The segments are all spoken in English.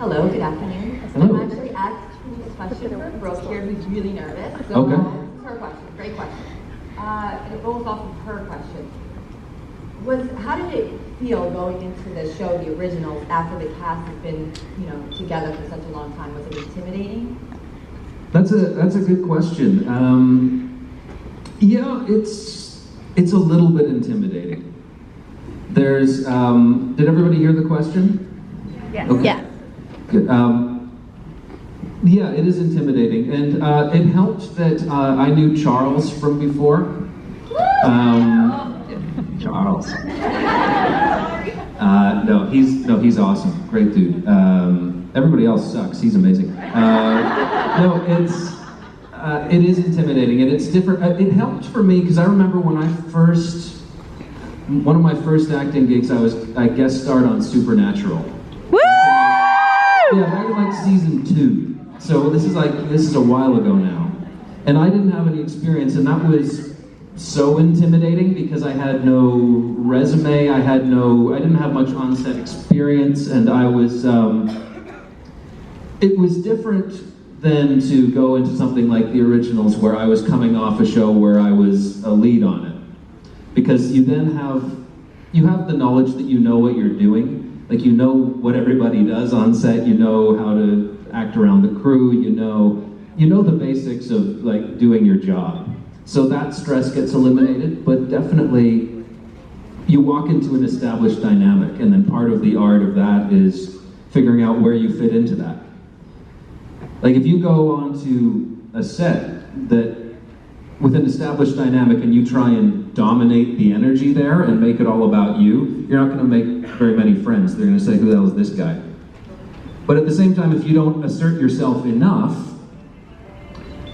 Hello, good afternoon. Hello. I'm actually asking this question for Brooke here, who's really nervous. So Okay. this is her question, great question. And it rolls off of her question. How did it feel going into the show, the originals, after the cast has been, together for such a long time? Was it intimidating? That's a good question. Yeah, it's a little bit intimidating. There's did everybody hear the question? Yes. Okay. Yeah. Good. Yeah, it is intimidating, and it helped that I knew Charles from before. Charles. He's awesome. Great dude. Everybody else sucks. He's amazing. It is intimidating, and it's different. It helped for me because I remember when one of my first acting gigs, I guest starred on Supernatural. Woo! Yeah, back in like season 2. So this is a while ago now, and I didn't have any experience, and that was so intimidating because I had no resume, I didn't have much on-set experience, and it was different than to go into something like the originals where I was coming off a show where I was a lead on it. Because you then have the knowledge that you know what you're doing, like you know what everybody does on set, you know how to act around the crew, you know the basics of like doing your job. So that stress gets eliminated, but definitely you walk into an established dynamic, and then part of the art of that is figuring out where you fit into that. Like if you go onto a set that with an established dynamic and you try and dominate the energy there and make it all about you, you're not going to make very many friends. They're going to say, who the hell is this guy? But at the same time, if you don't assert yourself enough,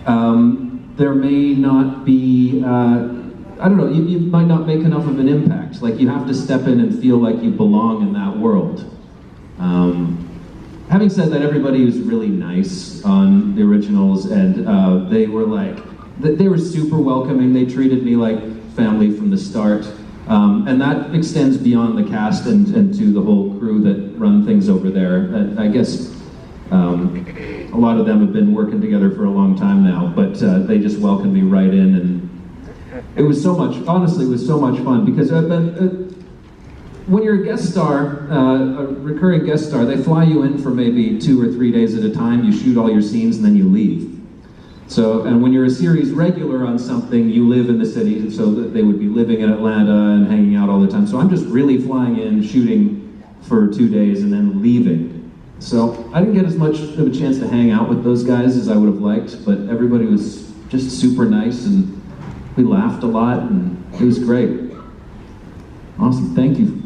there may not be, you might not make enough of an impact. Like you have to step in and feel like you belong in that world. Having said that, everybody was really nice on the originals, and they were super welcoming. They treated me like family from the start. And that extends beyond the cast and to the whole crew that run things over there. I guess a lot of them have been working together for a long time now, but they just welcomed me right in, and it was so much fun because when you're a guest star, a recurring guest star, they fly you in for maybe 2 or 3 days at a time, you shoot all your scenes, and then you leave. So, and when you're a series regular on something, you live in the city, so that they would be living in Atlanta and hanging out all the time. So I'm just really flying in, shooting for 2 days, and then leaving. So I didn't get as much of a chance to hang out with those guys as I would have liked, but everybody was just super nice, and we laughed a lot, and it was great. Awesome, thank you.